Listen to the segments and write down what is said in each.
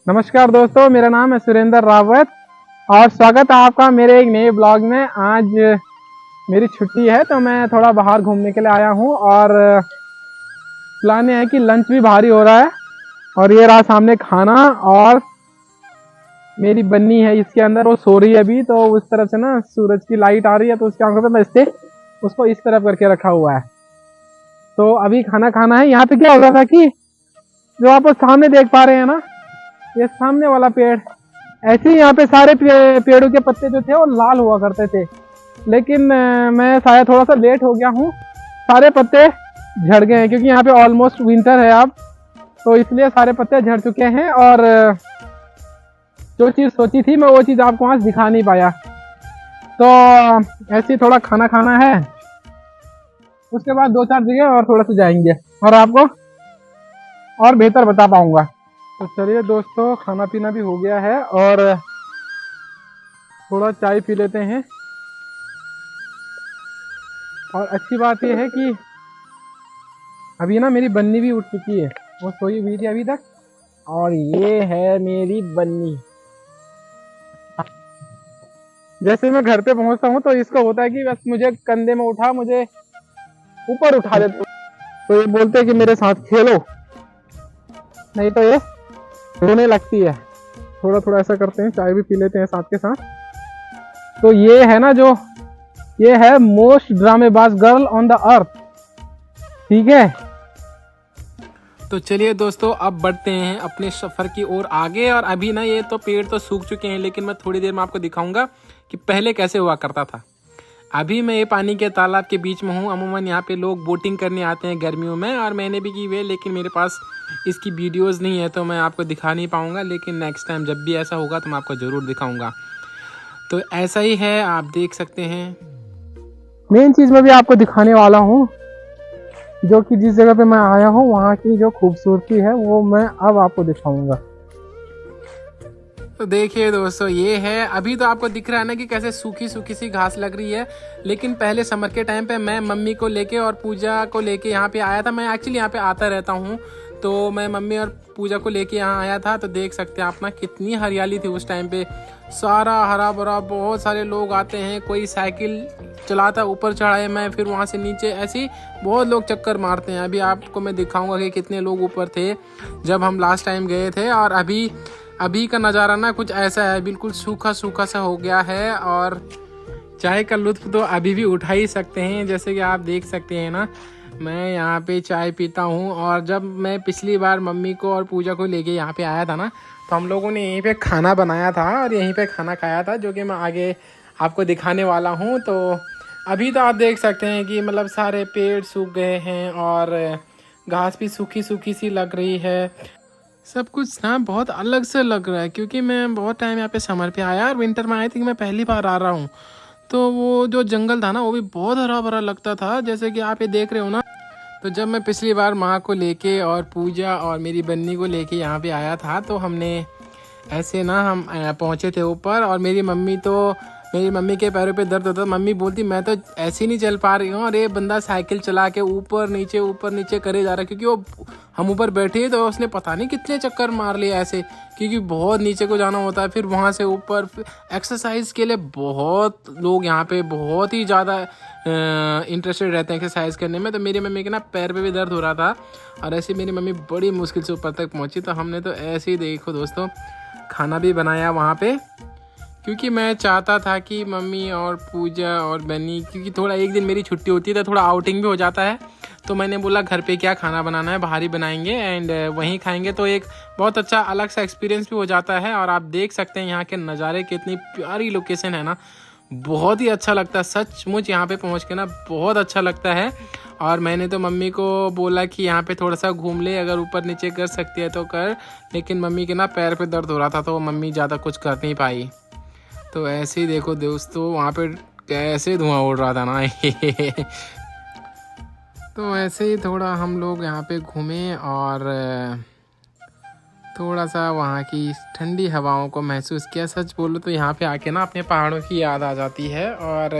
नमस्कार दोस्तों, मेरा नाम है सुरेंद्र रावत और स्वागत है आपका मेरे एक नए ब्लॉग में। आज मेरी छुट्टी है तो मैं थोड़ा बाहर घूमने के लिए आया हूँ और प्लान है कि लंच भी भारी हो रहा है। और ये रहा सामने खाना और मेरी बन्नी है इसके अंदर, वो सो रही है अभी। तो उस तरफ से ना सूरज की लाइट आ रही है तो उसके आंखों पे मैं इससे उसको इस तरफ करके रखा हुआ है। तो अभी खाना खाना है। यहाँ पे क्या हो रहा था कि जो आप सामने देख पा रहे हैं ना, ये सामने वाला पेड़, ऐसे ही यहाँ पे सारे पेड़ों के पत्ते जो थे वो लाल हुआ करते थे। लेकिन मैं शायद थोड़ा सा लेट हो गया हूँ, सारे पत्ते झड़ गए हैं क्योंकि यहाँ पे ऑलमोस्ट विंटर है अब, तो इसलिए सारे पत्ते झड़ चुके हैं। और जो चीज़ सोची थी मैं वो चीज़ आपको आज दिखा नहीं पाया। तो ऐसे ही थोड़ा खाना खाना है, उसके बाद 2-4 जगह और थोड़ा सा जाएंगे और आपको और बेहतर बता पाऊंगा। तो चलिए दोस्तों, खाना पीना भी हो गया है और थोड़ा चाय पी लेते हैं। और अच्छी बात यह है कि अभी ना मेरी बन्नी भी उठ चुकी है, वो सोई हुई थी अभी तक। और ये है मेरी बन्नी। जैसे मैं घर पे पहुंचता हूँ तो इसको होता है कि बस मुझे कंधे में उठा, मुझे ऊपर उठा देते। तो ये बोलते हैं कि मेरे साथ खेलो, नहीं तो ये रोने लगती है। थोड़ा थोड़ा ऐसा करते हैं, चाय भी पी लेते हैं साथ के साथ। तो ये है ना, जो ये है मोस्ट ड्रामेबाज गर्ल ऑन द अर्थ, ठीक है। तो चलिए दोस्तों, अब बढ़ते हैं अपने सफ़र की ओर आगे। और अभी ना ये तो पेड़ तो सूख चुके हैं, लेकिन मैं थोड़ी देर में आपको दिखाऊंगा कि पहले कैसे हुआ करता था। अभी मैं ये पानी के तालाब के बीच में हूँ। अमूमन यहाँ पे लोग बोटिंग करने आते हैं गर्मियों में, और मैंने भी की हुई है, लेकिन मेरे पास इसकी वीडियोज़ नहीं है तो मैं आपको दिखा नहीं पाऊँगा। लेकिन नेक्स्ट टाइम जब भी ऐसा होगा तो मैं आपको ज़रूर दिखाऊँगा। तो ऐसा ही है, आप देख सकते हैं। मेन चीज मैं भी आपको दिखाने वाला हूँ, जो कि जिस जगह पे मैं आया हूँ वहाँ की जो खूबसूरती है वो मैं अब आपको दिखाऊंगा। तो देखिए दोस्तों, ये है। अभी तो आपको दिख रहा है ना कि कैसे सूखी सूखी सी घास लग रही है, लेकिन पहले समर के टाइम पे मैं मम्मी को लेके और पूजा को लेके यहाँ पे आया था। मैं एक्चुअली यहाँ पे आता रहता हूँ, तो मैं मम्मी और पूजा को लेके यहाँ आया था। तो देख सकते हैं आप ना, कितनी हरियाली थी उस टाइम पे, सारा हरा भरा। बहुत सारे लोग आते हैं, कोई साइकिल चलाता ऊपर चढ़ाए, मैं फिर वहाँ से नीचे, ऐसे ही बहुत लोग चक्कर मारते हैं। अभी आपको मैं दिखाऊंगा कि कितने लोग ऊपर थे जब हम लास्ट टाइम गए थे। और अभी का नज़ारा ना कुछ ऐसा है, बिल्कुल सूखा सूखा सा हो गया है। और चाय का लुत्फ़ तो अभी भी उठा ही सकते हैं। जैसे कि आप देख सकते हैं ना, मैं यहाँ पे चाय पीता हूँ। और जब मैं पिछली बार मम्मी को और पूजा को लेके यहाँ पे आया था ना, तो हम लोगों ने यहीं पे खाना बनाया था और यहीं पे खाना खाया था, जो कि मैं आगे आपको दिखाने वाला हूँ। तो अभी तो आप देख सकते हैं कि मतलब सारे पेड़ सूख गए हैं और घास भी सूखी सूखी सी लग रही है। सब कुछ ना बहुत अलग से लग रहा है, क्योंकि मैं बहुत टाइम यहाँ पे समर पे आया और विंटर में आई थी, मैं पहली बार आ रहा हूँ। तो वो जो जंगल था ना, वो भी बहुत हरा भरा लगता था, जैसे कि आप ये देख रहे हो ना। तो जब मैं पिछली बार माँ को लेके और पूजा और मेरी बन्नी को लेके यहाँ पे आया था, तो हमने ऐसे ना, हम पहुँचे थे ऊपर। और मेरी मम्मी के पैरों पे दर्द होता। मम्मी बोलती मैं तो ऐसे ही नहीं चल पा रही हूँ, और ये बंदा साइकिल चला के ऊपर नीचे करे जा रहा है। क्योंकि वो हम ऊपर बैठे तो उसने पता नहीं कितने चक्कर मार लिए ऐसे, क्योंकि बहुत नीचे को जाना होता है। फिर वहाँ से ऊपर एक्सरसाइज के लिए बहुत लोग यहाँ पे बहुत ही ज़्यादा इंटरेस्टेड रहते हैं एक्सरसाइज करने में। तो मेरी मम्मी के ना पैर पे भी दर्द हो रहा था, और ऐसे मेरी मम्मी बड़ी मुश्किल से ऊपर तक पहुँची। तो हमने तो ऐसे ही, देखो दोस्तों, खाना भी बनाया वहाँ पे, क्योंकि मैं चाहता था कि मम्मी और पूजा और बनी, क्योंकि थोड़ा एक दिन मेरी छुट्टी होती है तो थोड़ा आउटिंग भी हो जाता है। तो मैंने बोला घर पे क्या खाना बनाना है, बाहर ही बनाएंगे एंड वहीं खाएंगे। तो एक बहुत अच्छा अलग सा एक्सपीरियंस भी हो जाता है। और आप देख सकते हैं यहाँ के नज़ारे, कितनी प्यारी लोकेशन है ना, बहुत ही अच्छा लगता है। सचमुच यहाँ पे पहुँच के ना बहुत अच्छा लगता है। और मैंने तो मम्मी को बोला कि यहाँ पे थोड़ा सा घूम ले, अगर ऊपर नीचे कर सकती है तो कर। लेकिन मम्मी के ना पैर पे दर्द हो रहा था, तो मम्मी ज़्यादा कुछ कर नहीं पाई। तो ऐसे ही देखो दोस्तों, वहाँ पे कैसे धुआं उड़ रहा था ना तो ऐसे ही थोड़ा हम लोग यहाँ पे घूमे। और थोड़ा सा वहाँ की ठंडी हवाओं को महसूस किया। सच बोलूँ तो यहाँ पे आके ना अपने पहाड़ों की याद आ जाती है और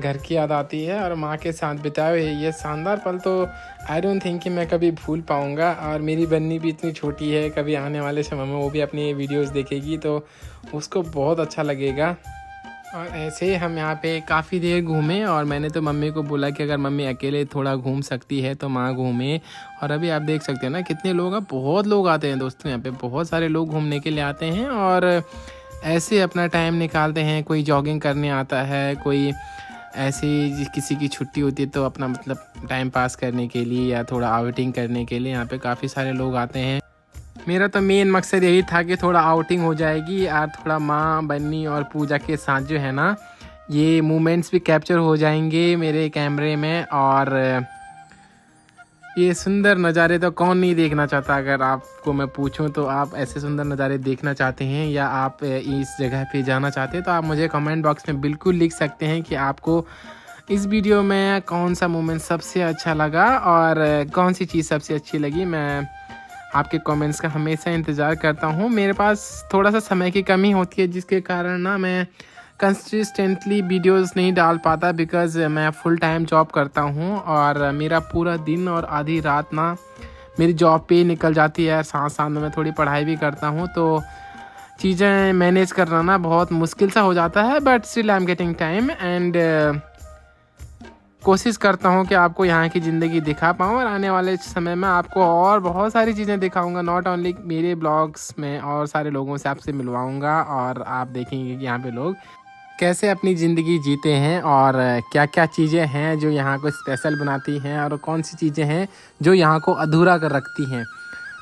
घर की याद आती है और माँ के साथ बिताए हुए ये शानदार पल तो आई डोंट थिंक कि मैं कभी भूल पाऊँगा। और मेरी बन्नी भी इतनी छोटी है, कभी आने वाले समय में वो भी अपनी वीडियोस देखेगी तो उसको बहुत अच्छा लगेगा। और ऐसे ही हम यहाँ पे काफ़ी देर घूमे और मैंने तो मम्मी को बोला कि अगर मम्मी अकेले थोड़ा घूम सकती है तो माँ घूमे। और अभी आप देख सकते हैं ना कितने लोग, अब बहुत लोग आते हैं दोस्तों, यहाँ पे बहुत सारे लोग घूमने के लिए आते हैं और ऐसे अपना टाइम निकालते हैं। कोई जॉगिंग करने आता है, कोई ऐसी किसी की छुट्टी होती है तो अपना मतलब टाइम पास करने के लिए या थोड़ा आउटिंग करने के लिए यहाँ पे काफ़ी सारे लोग आते हैं। मेरा तो मेन मकसद यही था कि थोड़ा आउटिंग हो जाएगी और थोड़ा माँ, बन्नी और पूजा के साथ जो है ना ये मोमेंट्स भी कैप्चर हो जाएंगे मेरे कैमरे में। और ये सुंदर नज़ारे तो कौन नहीं देखना चाहता। अगर आपको मैं पूछूं तो आप ऐसे सुंदर नज़ारे देखना चाहते हैं या आप इस जगह पे जाना चाहते हैं तो आप मुझे कमेंट बॉक्स में बिल्कुल लिख सकते हैं कि आपको इस वीडियो में कौन सा मोमेंट सबसे अच्छा लगा और कौन सी चीज़ सबसे अच्छी लगी। मैं आपके कमेंट्स का हमेशा इंतज़ार करता हूँ। मेरे पास थोड़ा सा समय की कमी होती है जिसके कारण ना मैं कंसिस्टेंटली वीडियोस नहीं डाल पाता, बिकॉज़ मैं फुल टाइम जॉब करता हूँ और मेरा पूरा दिन और आधी रात ना मेरी जॉब पे निकल जाती है। साथ साथ में मैं थोड़ी पढ़ाई भी करता हूँ तो चीज़ें मैनेज करना ना बहुत मुश्किल सा हो जाता है। But still I am getting time and कोशिश करता हूँ कि आपको यहाँ की ज़िंदगी दिखा पाऊँ और आने वाले समय में आपको और बहुत सारी चीज़ें दिखाऊंगा। नॉट ओनली मेरे ब्लॉग्स में और सारे लोगों से आपसे मिलवाऊंगा और आप देखेंगे कि यहाँ पे लोग कैसे अपनी ज़िंदगी जीते हैं और क्या क्या चीज़ें हैं जो यहाँ को स्पेशल बनाती हैं और कौन सी चीज़ें हैं जो यहाँ को अधूरा कर रखती हैं।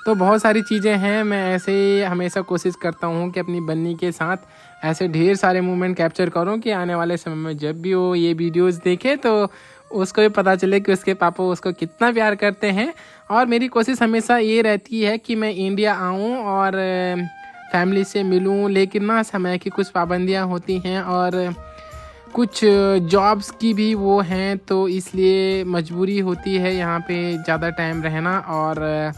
तो बहुत सारी चीज़ें हैं। मैं ऐसे ही हमेशा कोशिश करता हूँ कि अपनी बन्नी के साथ ऐसे ढेर सारे मोमेंट कैप्चर करूँ कि आने वाले समय में जब भी वो ये वीडियोस देखे तो उसको भी पता चले कि उसके पापा उसको कितना प्यार करते हैं। और मेरी कोशिश हमेशा ये रहती है कि मैं इंडिया आऊँ और फैमिली से मिलूँ, लेकिन ना समय की कुछ पाबंदियाँ होती हैं और कुछ जॉब्स की भी वो हैं तो इसलिए मजबूरी होती है यहाँ पे ज़्यादा टाइम रहना और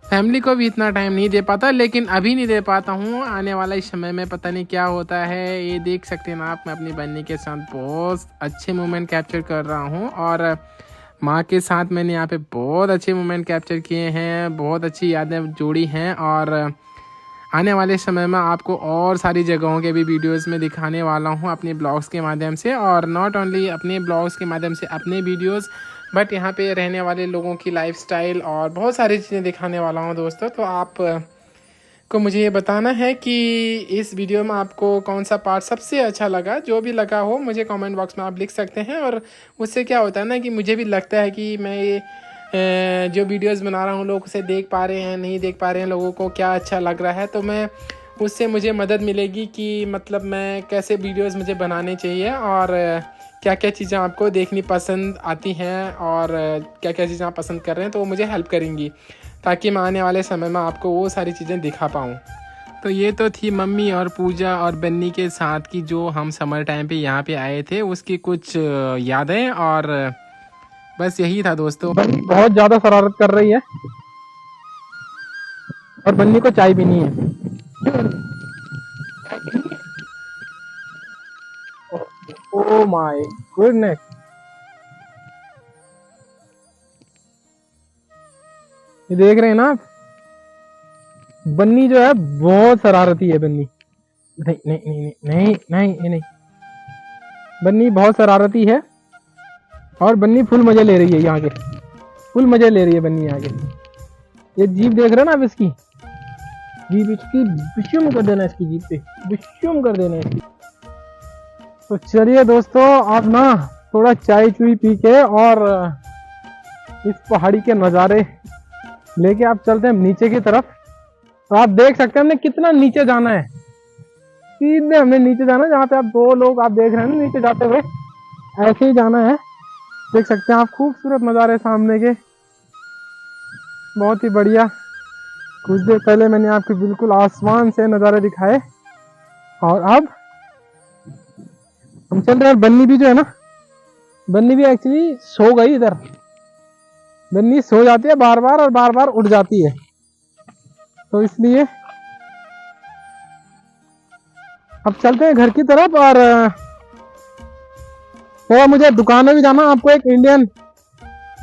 फैमिली को भी इतना टाइम नहीं दे पाता। लेकिन अभी नहीं दे पाता हूँ, आने वाला इस समय में पता नहीं क्या होता है। ये देख सकते हैं ना आप, मैं अपनी बन्नी के साथ बहुत अच्छे मोमेंट कैप्चर कर रहा हूँ और माँ के साथ मैंने यहाँ पे बहुत अच्छे मोमेंट कैप्चर किए हैं, बहुत अच्छी यादें जोड़ी हैं। और आने वाले समय में आपको और सारी जगहों के भी वीडियोस में दिखाने वाला हूँ अपने ब्लॉग्स के माध्यम से। और नॉट ओनली अपने ब्लॉग्स के माध्यम से अपने वीडियोस, बट यहाँ पे रहने वाले लोगों की लाइफस्टाइल और बहुत सारी चीज़ें दिखाने वाला हूँ दोस्तों। तो आप को मुझे ये बताना है कि इस वीडियो में आपको कौन सा पार्ट सबसे अच्छा लगा। जो भी लगा हो मुझे कमेंट बॉक्स में आप लिख सकते हैं और उससे क्या होता है ना कि मुझे भी लगता है कि मैं ये जो वीडियोस बना रहा हूँ लोग उसे देख पा रहे हैं, नहीं देख पा रहे हैं, लोगों को क्या अच्छा लग रहा है। तो मैं उससे मुझे मदद मिलेगी कि मतलब मैं कैसे वीडियोस मुझे बनाने चाहिए और क्या क्या चीज़ें आपको देखनी पसंद आती हैं और क्या क्या चीज़ें आप पसंद कर रहे हैं, तो वो मुझे हेल्प करेंगी ताकि मैं आने वाले समय में आपको वो सारी चीज़ें दिखा पाऊँ। तो ये तो थी मम्मी और पूजा और बन्नी के साथ की जो हम समर टाइम पे यहाँ पे आए थे उसकी कुछ यादें, और बस यही था दोस्तों। बन्नी बहुत ज़्यादा शरारत कर रही है और बन्नी को चाय पीनी है। ओह माय गुडनेस, ये देख रहे हैं ना आप, बन्नी जो है बहुत शरारती है। बन्नी नहीं नहीं नहीं नहीं नहीं नहीं, नहीं। बन्नी बहुत शरारती है और बन्नी फुल मजे ले रही है यहाँ के, फुल मजे ले रही है बन्नी यहाँ के। ये जीप देख रहे हैं ना आप, इसकी जीप, इसकी बिशुम कर देना, इसकी जीप पे बिशुम कर देना इसकी। तो चलिए दोस्तों, आप ना थोड़ा चाय चुई पी के और इस पहाड़ी के नज़ारे लेके आप चलते हैं नीचे की तरफ। तो आप देख सकते हैं हमने कितना नीचे जाना है, सीधे हमने नीचे जाना है। जहाँ पे आप दो लोग आप देख रहे हैं नीचे जाते हुए, ऐसे ही जाना है। देख सकते हैं आप खूबसूरत नज़ारे सामने के, बहुत ही बढ़िया। कुछ देर पहले मैंने आपको बिल्कुल आसमान से नज़ारे दिखाए और अब हम चल रहे हैं। बन्नी भी जो है ना, बन्नी भी एक्चुअली सो गई इधर। बन्नी सो जाती है बार बार और बार बार उठ जाती है। तो इसलिए अब चलते हैं घर की तरफ। और थोड़ा मुझे दुकान में भी जाना, आपको एक इंडियन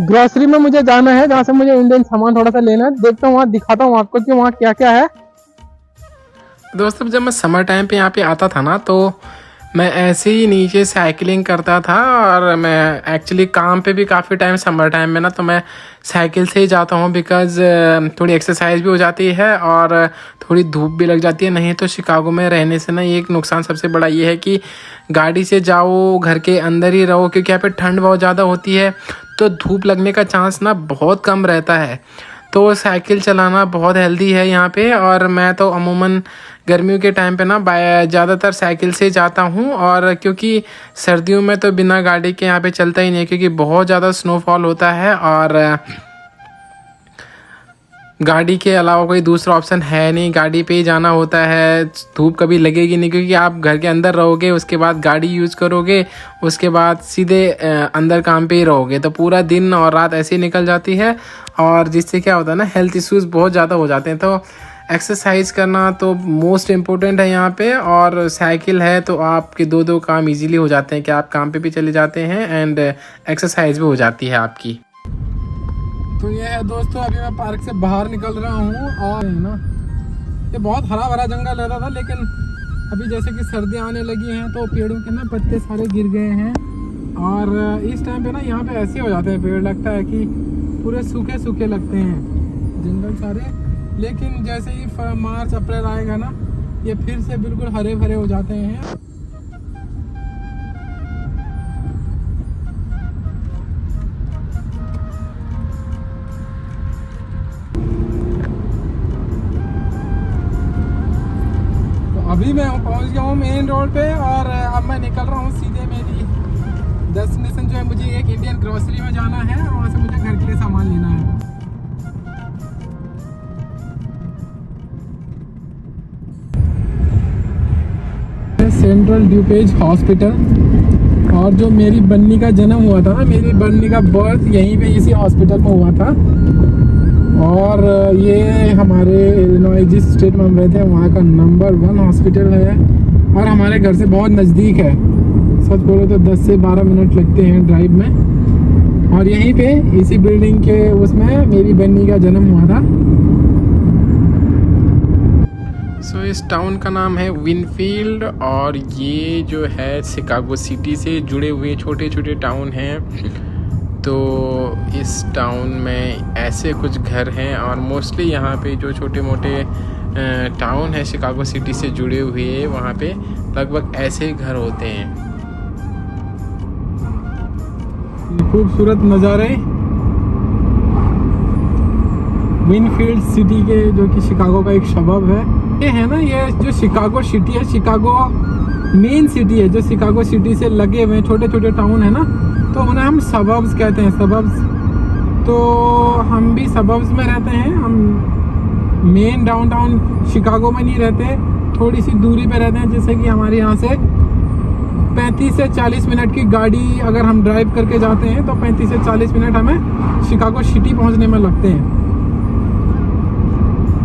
ग्रोसरी में मुझे जाना है जहाँ से मुझे इंडियन सामान थोड़ा सा लेना है। देखता हूँ वहाँ, दिखाता हूँ आपको कि वहाँ क्या क्या है। दोस्तों जब मैं समर टाइम पे यहाँ पे आता था ना, तो मैं ऐसे ही नीचे साइकिलिंग करता था। और मैं एक्चुअली काम पे भी काफ़ी टाइम समर टाइम में ना, तो मैं साइकिल से ही जाता हूँ, बिकॉज़ थोड़ी एक्सरसाइज भी हो जाती है और थोड़ी धूप भी लग जाती है। नहीं तो शिकागो में रहने से ना एक नुकसान सबसे बड़ा ये है कि गाड़ी से जाओ, घर के अंदर ही रहो, क्योंकि यहाँ पे ठंड बहुत ज़्यादा होती है, तो धूप लगने का चांस ना बहुत कम रहता है। तो साइकिल चलाना बहुत हेल्दी है यहाँ पे। और मैं तो अमूमन गर्मियों के टाइम पे ना ज़्यादातर साइकिल से जाता हूँ। और क्योंकि सर्दियों में तो बिना गाड़ी के यहाँ पे चलता ही नहीं है, क्योंकि बहुत ज़्यादा स्नोफॉल होता है और गाड़ी के अलावा कोई दूसरा ऑप्शन है नहीं, गाड़ी पे ही जाना होता है। धूप कभी लगेगी नहीं, क्योंकि आप घर के अंदर रहोगे, उसके बाद गाड़ी यूज़ करोगे, उसके बाद सीधे अंदर काम पे ही रहोगे, तो पूरा दिन और रात ऐसे ही निकल जाती है। और जिससे क्या होता है ना, हेल्थ इश्यूज़ बहुत ज़्यादा हो जाते हैं। तो एक्सरसाइज करना तो मोस्ट इम्पोर्टेंट है यहाँ पे। और साइकिल है तो आपके दो काम इजीली हो जाते हैं, कि आप काम पे भी चले जाते हैं एंड एक्सरसाइज भी हो जाती है आपकी। तो ये है दोस्तों, अभी मैं पार्क से बाहर निकल रहा हूँ। और ना ये बहुत हरा भरा जंगल रहता था, लेकिन अभी जैसे कि सर्दियाँ आने लगी हैं तो पेड़ों के ना पत्ते सारे गिर गए हैं। और इस टाइम पे ना यहाँ पे ऐसे हो जाते हैं पेड़, लगता है कि पूरे सूखे सूखे लगते हैं जंगल सारे। लेकिन जैसे ही मार्च अप्रैल आएगा ना, ये फिर से बिल्कुल हरे भरे हो जाते हैं। अभी मैं पहुंच गया हूँ मेन रोड पे, और अब मैं निकल रहा हूँ सीधे। मेरी डेस्टिनेशन जो है, मुझे एक इंडियन ग्रोसरी में जाना है और वहाँ से मुझे घर के लिए सामान लेना है। Central DuPage hospital. और जो मेरी बन्नी का जन्म हुआ था ना, मेरी बन्नी का बर्थ यहीं पे इसी हॉस्पिटल में हुआ था। और ये हमारे इलिनॉय जिस स्टेट में हम रहते हैं वहाँ का नंबर 1 हॉस्पिटल है, और हमारे घर से बहुत नज़दीक है। सच बोलो तो 10 से 12 मिनट लगते हैं ड्राइव में। और यहीं पे इसी बिल्डिंग के उसमें मेरी बन्नी का जन्म हुआ था। सो इस टाउन का नाम है विनफील्ड, और ये जो है शिकागो सिटी से जुड़े हुए छोटे छोटे टाउन हैं। तो इस टाउन में ऐसे कुछ घर हैं, और मोस्टली यहाँ पे जो छोटे मोटे टाउन है शिकागो सिटी से जुड़े हुए, वहाँ पे लगभग ऐसे ही घर होते हैं। खूबसूरत नज़ारे विनफील्ड सिटी के, जो कि शिकागो का एक शबब है। ये है ना, ये जो शिकागो सिटी है, शिकागो मेन सिटी है, जो शिकागो सिटी से लगे हुए छोटे छोटे टाउन है ना, तो उन्हें हम सबब्स कहते हैं, सबब्स। तो हम भी सबब्स में रहते हैं। हम मेन डाउनटाउन शिकागो में नहीं रहते, थोड़ी सी दूरी पे रहते हैं। जैसे कि हमारे यहाँ से 35 से 40 मिनट की गाड़ी अगर हम ड्राइव करके जाते हैं, तो 35 से 40 मिनट हमें शिकागो सिटी पहुँचने में लगते हैं।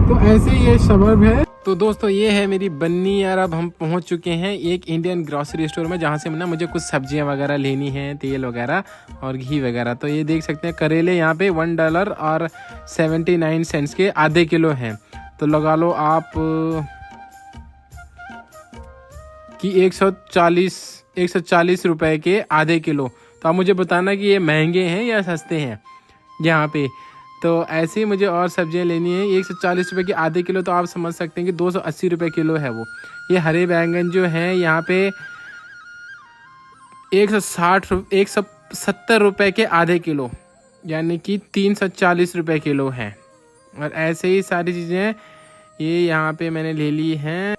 तो ऐसे ही ये शबब है। तो दोस्तों ये है मेरी बन्नी, यार अब हम पहुंच चुके हैं एक इंडियन ग्रोसरी स्टोर में, जहां से ना मुझे कुछ सब्जियां वगैरह लेनी है, तेल वगैरह और घी वगैरह। तो ये देख सकते हैं करेले यहाँ पे $1 और 79 सेंट्स के आधे किलो हैं। तो लगा लो आप कि 140 रुपए के आधे किलो। तो आप मुझे बताना कि ये महंगे हैं या सस्ते हैं यहाँ पे। तो ऐसे ही मुझे और सब्जियां लेनी है। 140 रुपये के आधे किलो, तो आप समझ सकते हैं कि 280 रुपये किलो है वो। ये हरे बैंगन जो हैं यहाँ पे 170 रुपये के आधे किलो, यानी कि 340 रुपये किलो हैं। और ऐसे ही सारी चीज़ें ये यहाँ पे मैंने ले ली हैं।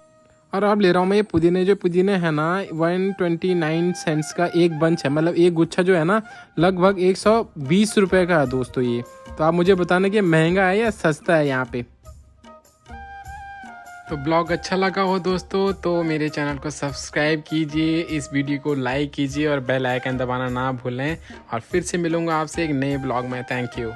और अब ले रहा हूँ मैं ये पुदीने। जो पुदीने है ना 129 सेंट्स का एक बंच है, मतलब एक गुच्छा जो है ना लगभग 120 रुपये का है दोस्तों ये। तो आप मुझे बताना कि महंगा है या सस्ता है यहाँ पे। तो ब्लॉग अच्छा लगा हो दोस्तों तो मेरे चैनल को सब्सक्राइब कीजिए, इस वीडियो को लाइक कीजिए और बेल आइकन दबाना ना भूलें। और फिर से मिलूंगा आपसे एक नए ब्लॉग में। Thank you.